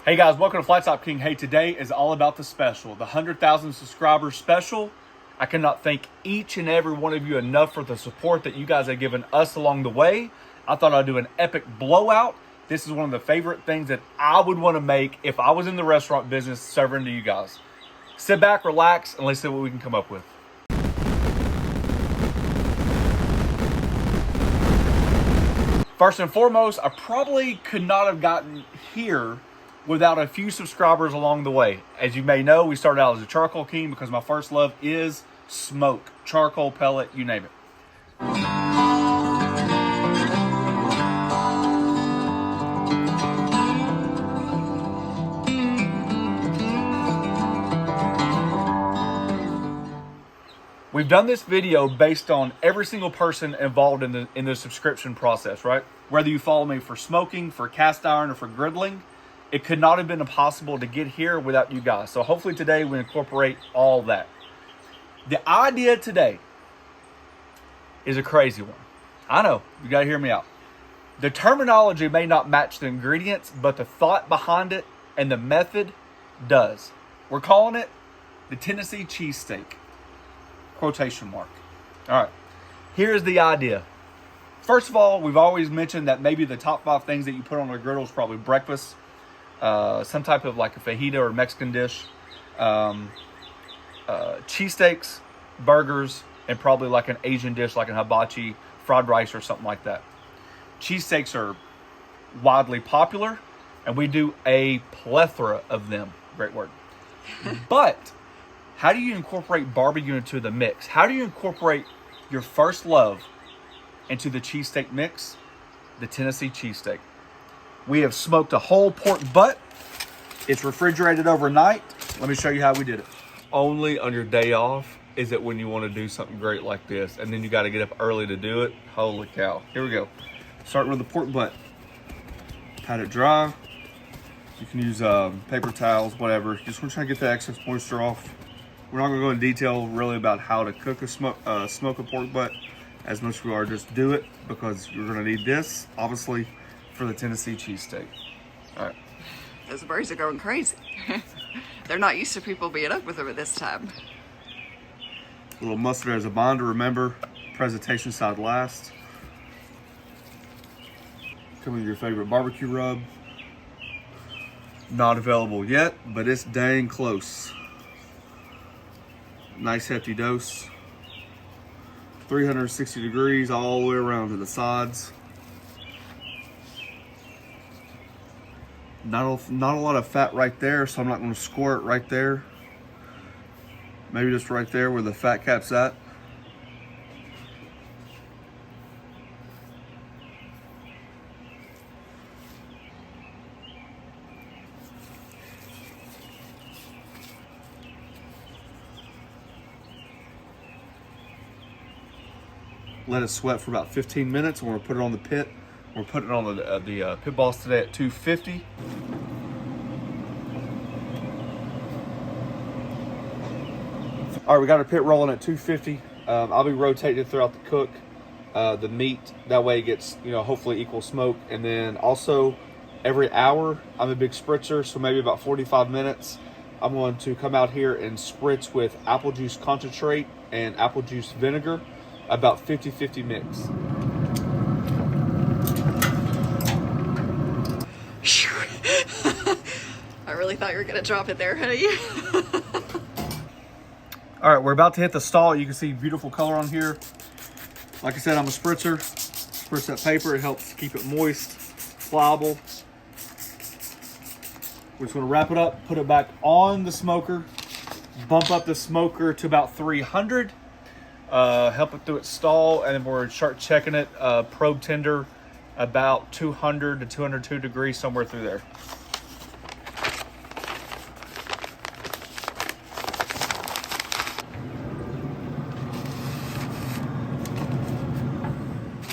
Hey guys, welcome to Flat Top King. Hey, today is all about the special, the 100,000 subscribers special. I cannot thank each and every one of you enough for the support that you guys have given us along the way. I thought I'd do an epic blowout. This is one of the favorite things that I would want to make if I was in the restaurant business serving to you guys. Sit back, relax, and let's see what we can come up with. First and foremost, I probably could not have gotten here without a few subscribers along the way. As you may know, we started out as a charcoal king because my first love is smoke, charcoal, pellet, you name it. We've done this video based on every single person involved in the subscription process, right? Whether you follow me for smoking, for cast iron, or for griddling, it could not have been possible to get here without you guys. So hopefully today we incorporate all that. The idea today is a crazy one. I know, you gotta hear me out. The terminology may not match the ingredients, but the thought behind it and the method does. We're calling it the Tennessee cheesesteak. Quotation mark. All right, here's the idea. First of all, we've always mentioned that maybe the top 5 things that you put on a griddle is probably breakfast, some type of like a fajita or Mexican dish, cheesesteaks, burgers, and probably like an Asian dish like an hibachi, fried rice, or something like that. Cheesesteaks are widely popular, and we do a plethora of them. Great word. But how do you incorporate barbecue into the mix? How do you incorporate your first love into the cheesesteak mix? The Tennessee cheesesteak. We have smoked a whole pork butt. It's refrigerated overnight. Let me show you how we did it. Only on your day off is it when you want to do something great like this, and then you got to get up early to do it. Holy cow. Here we go. Starting with the pork butt. Pat it dry. You can use paper towels, whatever. You just want to try to get the excess moisture off. We're not going to go into detail really about how to cook a smoke a pork butt, as most people are. Just do it because you're going to need this, obviously, for the Tennessee cheesesteak. All right. Those birds are going crazy. They're not used to people being up with them at this time. A little mustard as a binder. Remember, presentation side last. Come with your favorite barbecue rub. Not available yet, but it's dang close. Nice hefty dose. 360 degrees all the way around to the sides. Not a lot of fat right there, so I'm not going to score it right there. Maybe just right there where the fat cap's at. Let it sweat for about 15 minutes, and we're going to put it on the pit. We're putting it on the pit balls today at 250. All right, we got our pit rolling at 250. I'll be rotating it throughout the cook, the meat. That way it gets, hopefully equal smoke. And then also every hour, I'm a big spritzer, so maybe about 45 minutes, I'm going to come out here and spritz with apple juice concentrate and apple juice vinegar, about 50-50 mix. I really thought you were gonna drop it there, honey. All right, we're about to hit the stall. You can see beautiful color on here. Like I said, I'm a spritzer. Spritz that paper, it helps keep it moist, pliable. We're just gonna wrap it up, put it back on the smoker, bump up the smoker to about 300, help it through its stall, and then we're start checking it, probe tender, about 200 to 202 degrees, somewhere through there.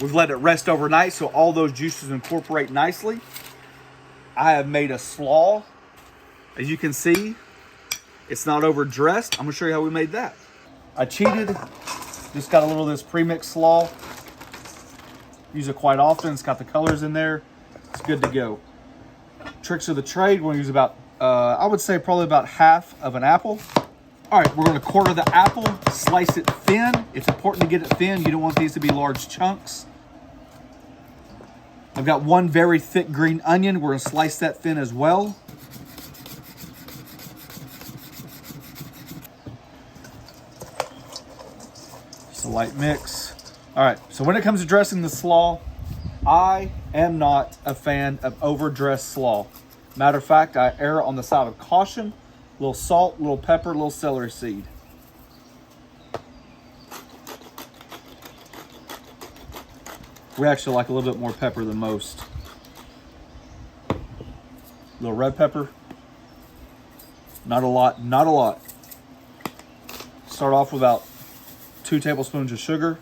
We've let it rest overnight so all those juices incorporate nicely. I have made a slaw. As you can see, it's not overdressed. I'm gonna show you how we made that. I cheated, just got a little of this pre-mixed slaw. Use it quite often, it's got the colors in there. It's good to go. Tricks of the trade, we're gonna use about, I would say probably about half of an apple. All right, we're gonna quarter the apple, slice it thin. It's important to get it thin. You don't want these to be large chunks. I've got one very thick green onion. We're gonna slice that thin as well. Just a light mix. All right, so when it comes to dressing the slaw, I am not a fan of overdressed slaw. Matter of fact, I err on the side of caution. A little salt, a little pepper, a little celery seed. We actually like a little bit more pepper than most. A little red pepper. Not a lot, not a lot. Start off with about 2 tablespoons of sugar.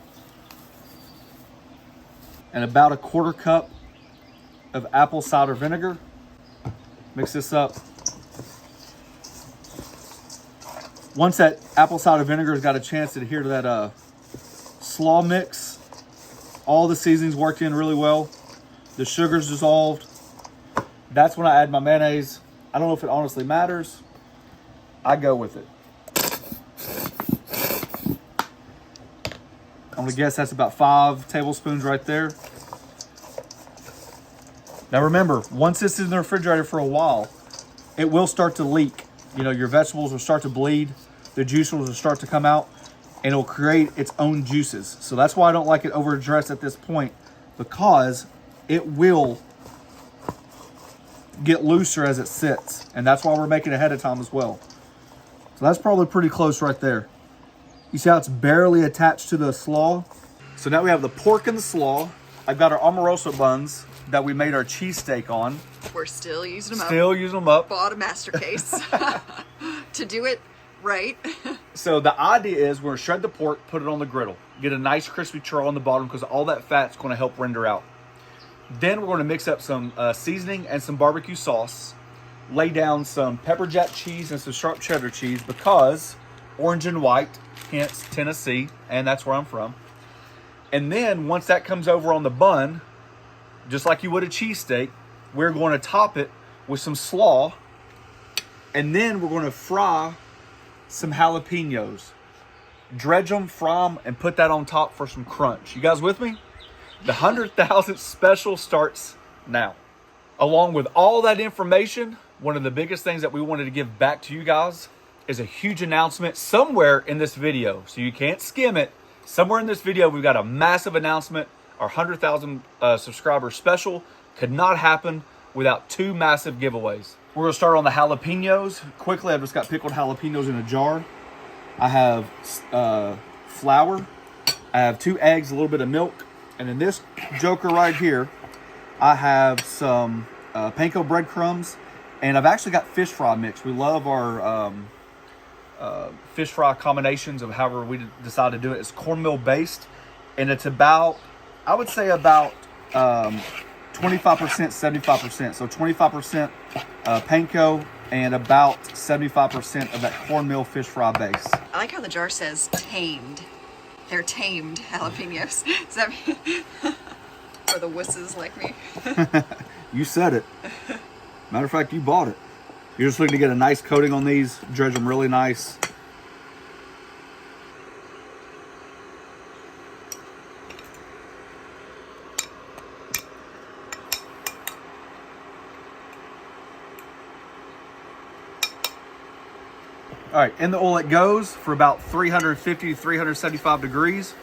And about a 1/4 cup of apple cider vinegar. Mix this up. Once that apple cider vinegar has got a chance to adhere to that slaw mix, all the seasonings worked in really well. The sugar's dissolved. That's when I add my mayonnaise. I don't know if it honestly matters. I go with it. I'm gonna guess that's about 5 tablespoons right there. Now remember, once this is in the refrigerator for a while, it will start to leak. You know, your vegetables will start to bleed, the juices will start to come out, and it'll create its own juices. So that's why I don't like it overdressed at this point, because it will get looser as it sits. And that's why we're making it ahead of time as well. So that's probably pretty close right there. You see how it's barely attached to the slaw? So now we have the pork and the slaw. I've got our Amoroso buns that we made our cheesesteak on. We're still using them up. Still using them up. Bought a master case to do it right. So the idea is we're gonna shred the pork, put it on the griddle, get a nice crispy char on the bottom because all that fat's gonna help render out. Then we're gonna mix up some seasoning and some barbecue sauce, lay down some pepper jack cheese and some sharp cheddar cheese because orange and white, hence Tennessee, and that's where I'm from. And then once that comes over on the bun, just like you would a cheesesteak, we're going to top it with some slaw, and then we're going to fry some jalapenos. Dredge them, fry them, and put that on top for some crunch. You guys with me? The 100,000th special starts now. Along with all that information, one of the biggest things that we wanted to give back to you guys is a huge announcement somewhere in this video. So you can't skim it. Somewhere in this video, we've got a massive announcement. Our 100,000 subscriber special could not happen without 2 massive giveaways. We're gonna start on the jalapenos. Quickly, I've just got pickled jalapenos in a jar. I have flour. I have 2 eggs, a little bit of milk. And in this joker right here, I have some panko breadcrumbs. And I've actually got fish fry mix. We love our fish fry combinations of however we decide to do it. It's cornmeal based. And it's about, I would say about 25%, 75%. So 25% panko and about 75% of that cornmeal fish fry base. I like how the jar says tamed. They're tamed jalapenos. Does that mean for the wusses like me? You said it. Matter of fact, you bought it. You're just looking to get a nice coating on these, dredge them really nice. All right, in the oil it goes for about 350 to 375 degrees.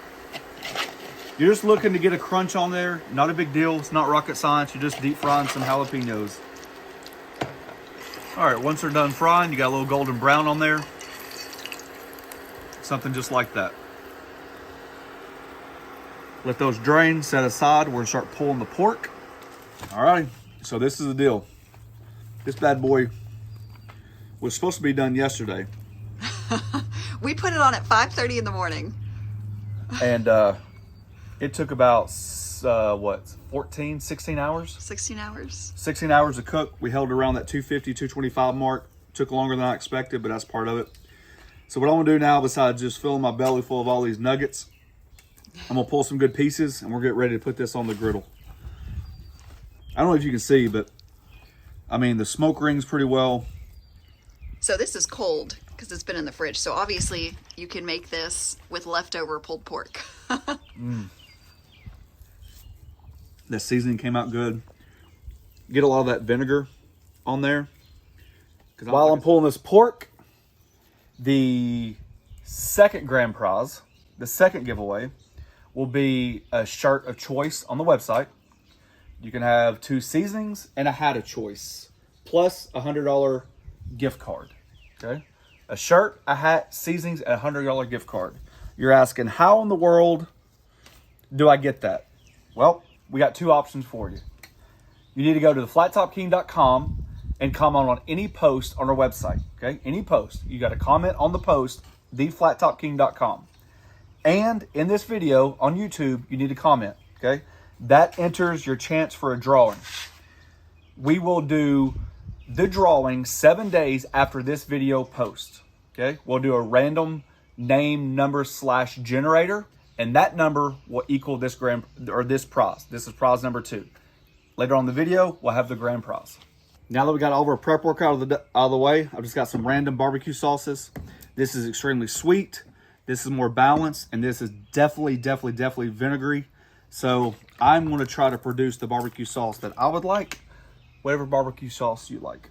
You're just looking to get a crunch on there. Not a big deal. It's not rocket science. You're just deep frying some jalapenos. All right, once they're done frying, you got a little golden brown on there. Something just like that. Let those drain, set aside. We're gonna start pulling the pork. All right, so this is the deal. This bad boy was supposed to be done yesterday. We put it on at 5:30 in the morning. And it took about, 16 hours? 16 hours. 16 hours to cook. We held around that 250, 225 mark. Took longer than I expected, but that's part of it. So what I'm gonna do now, besides just filling my belly full of all these nuggets, I'm gonna pull some good pieces and we're getting ready to put this on the griddle. I don't know if you can see, but I mean, the smoke rings pretty well. So this is cold because it's been in the fridge. So obviously you can make this with leftover pulled pork. The seasoning came out good. Get a lot of that vinegar on there. While I'm pulling this pork, the second grand prize, the second giveaway, will be a shirt of choice on the website. You can have 2 seasonings and a hat of choice, plus a $100 gift card. Okay, a shirt, a hat, seasonings, and a $100 gift card. You're asking, how in the world do I get that? Well, we got 2 options for you. You need to go to theflattopking.com and comment on any post on our website. Okay, any post. You got to comment on the post, theflattopking.com. And in this video on YouTube, you need to comment. Okay, that enters your chance for a drawing. We will do the drawing 7 days after this video posts. Okay, we'll do a random name number / generator, and that number will equal this this prize. This is prize number 2. Later on in the video, we'll have the grand prize. Now that we got all of our prep work out of the way, I've just got some random barbecue sauces. This is extremely sweet. This is more balanced, and this is definitely vinegary. So I'm going to try to produce the barbecue sauce that I would like, whatever barbecue sauce you like.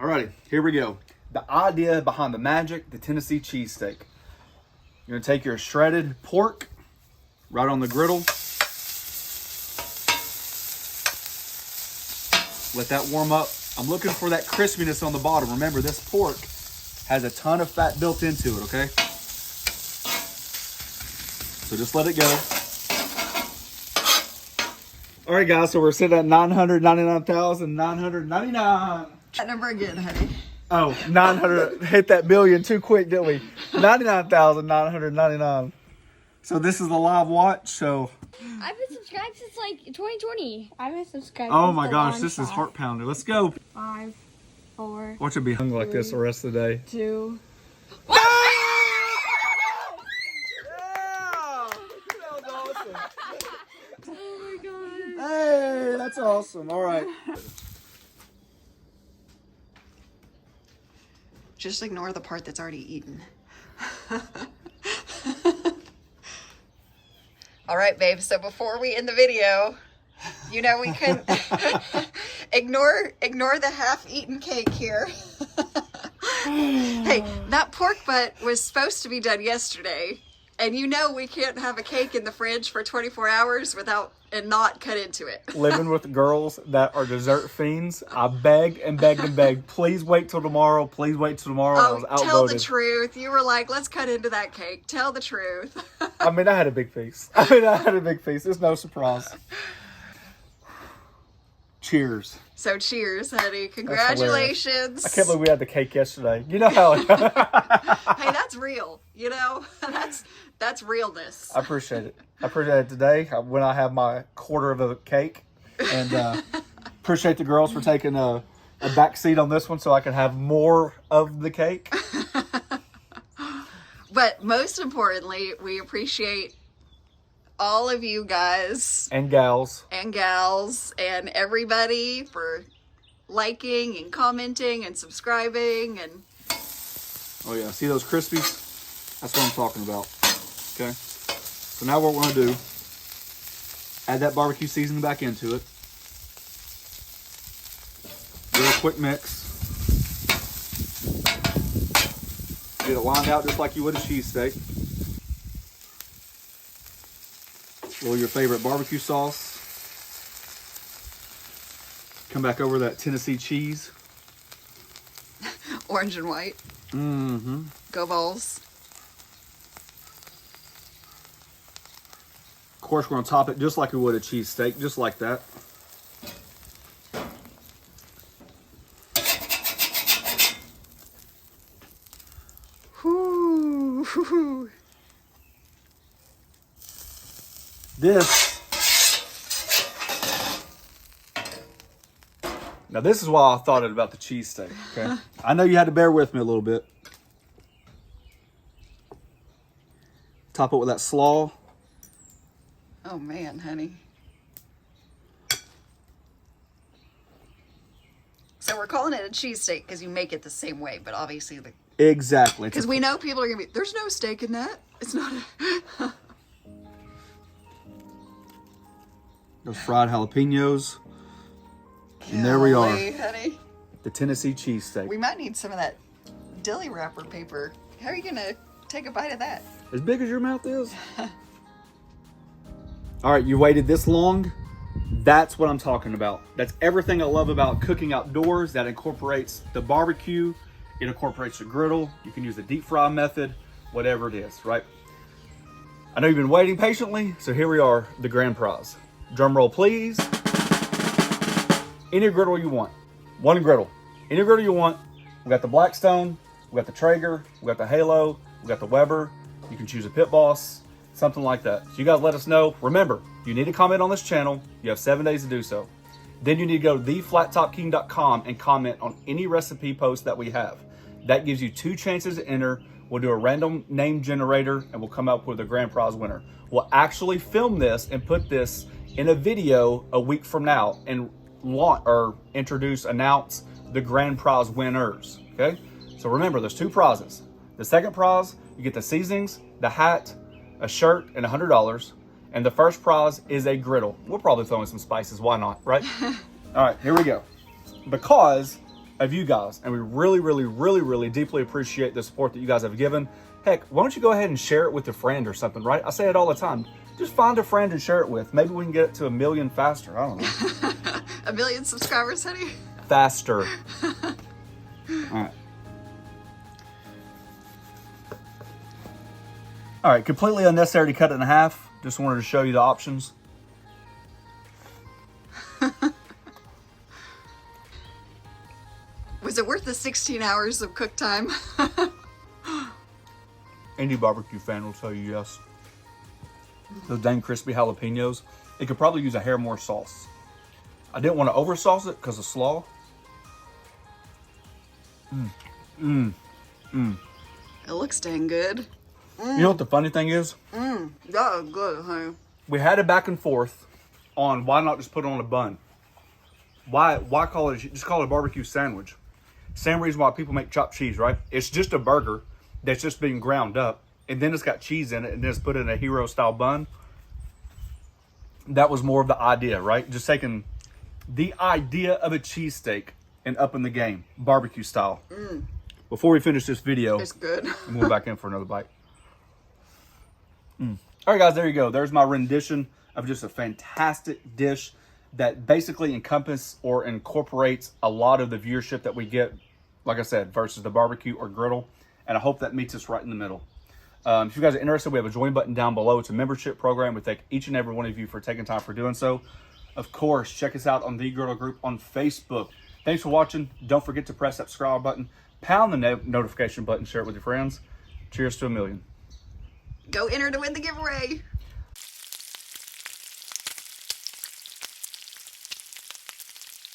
Alrighty, here we go. The idea behind the magic, the Tennessee cheesesteak. You're going to take your shredded pork right on the griddle. Let that warm up. I'm looking for that crispiness on the bottom. Remember, this pork has a ton of fat built into it, okay? So just let it go. All right, guys, so we're sitting at 999,999. That number again, honey. Oh, 900. Hit that million too quick, didn't we? 99,999. So this is the live watch, so... I've been subscribed since like 2020. I've been subscribed. Oh my gosh, this is heart pounder. Let's go. 5, 4. Watch it be hung like this the rest of the day. 2. Yeah! That was awesome. Oh my god. Hey, that's awesome. All right. Just ignore the part that's already eaten. All right, babe. So before we end the video, you know we can ignore the half-eaten cake here. Hey, that pork butt was supposed to be done yesterday, and you know we can't have a cake in the fridge for 24 hours without and not cut into it. Living with girls that are dessert fiends, I begged and begged and begged. Please wait till tomorrow. Please wait till tomorrow. I was Oh, tell outvoted. the truth. You were like, let's cut into that cake. Tell the truth. I mean, I had a big feast. It's no surprise. Cheers. So cheers, honey. That's Congratulations. hilarious. I can't believe we had the cake yesterday. You know how Hey, that's real. You know, that's realness. I appreciate it. I appreciate it today when I have my quarter of a cake. And appreciate the girls for taking a back seat on this one so I can have more of the cake. But most importantly, we appreciate all of you guys And gals. and gals and everybody for liking and commenting and subscribing. And Oh yeah, see those crispies? That's what I'm talking about. Okay. So now what we're going to do, add that barbecue seasoning back into it. Do a quick mix. Get it lined out just like you would a cheesesteak. A little of your favorite barbecue sauce. Come back over that Tennessee cheese. orange and white. Mm-hmm. Go Vols. Of course, we're going to top it just like we would a cheesesteak, just like that. Whoo. Now this is why I thought it about the cheesesteak, okay? I know you had to bear with me a little bit. Top it with that slaw. Oh man, honey. So we're calling it a cheesesteak because you make it the same way, but obviously the Exactly. because we know people are gonna be. There's no steak in that. It's not. Those fried jalapenos. And there we are. Golly, honey. The Tennessee cheesesteak. We might need some of that deli wrapper paper. How are you gonna take a bite of that? As big as your mouth is. All right, you waited this long. That's what I'm talking about. That's everything I love about cooking outdoors. That incorporates the barbecue. It incorporates the griddle. You can use the deep fry method, whatever it is, right? I know you've been waiting patiently, so here we are, the grand prize. Drum roll, please. Any griddle you want. One griddle. Any griddle you want. We got the Blackstone. We got the Traeger. We got the Halo. We got the Weber. You can choose a Pit Boss. Something like that. So you guys let us know. Remember, you need to comment on this channel. You have 7 days to do so. Then you need to go to theflattopking.com and comment on any recipe post that we have. That gives you 2 chances to enter. We'll do a random name generator and we'll come up with a grand prize winner. We'll actually film this and put this in a video a week from now and launch or announce the grand prize winners. Okay? So remember, there's 2 prizes. The second prize, you get the seasonings, the hat, a shirt, and $100. And the first prize is a griddle. We'll probably throw in some spices. Why not, right? All right, here we go. Because of you guys, and we really, really, really, really deeply appreciate the support that you guys have given. Heck, why don't you go ahead and share it with a friend or something, right? I say it all the time. Just find a friend and share it with. Maybe we can get it to 1 million faster. I don't know. 1 million subscribers, honey? Faster. All right. All right, completely unnecessary to cut it in half. Just wanted to show you the options. Was it worth the 16 hours of cook time? Any barbecue fan will tell you yes. Those dang crispy jalapenos. It could probably use a hair more sauce. I didn't want to over sauce it because of slaw. It looks dang good. You know what the funny thing is? That was good, honey. We had a back and forth on why not just put it on a bun. Why call it, just call it a barbecue sandwich. Same reason why people make chopped cheese, right? It's just a burger that's just being ground up, and then it's got cheese in it, and then it's put in a hero style bun. That was more of the idea, right? Just taking the idea of a cheesesteak and upping the game, barbecue style. Before we finish this video, It's good. I'm going back in for another bite. All right, guys, there you go. There's my rendition of just a fantastic dish that basically encompasses or incorporates a lot of the viewership that we get, like I said, versus the barbecue or griddle. And I hope that meets us right in the middle. If you guys are interested, we have a join button down below. It's a membership program. We thank each and every one of you for taking time for doing so. Of course, check us out on the Griddle Group on Facebook. Thanks for watching. Don't forget to press that subscribe button, pound the notification button, share it with your friends. Cheers to 1 million. Go enter to win the giveaway.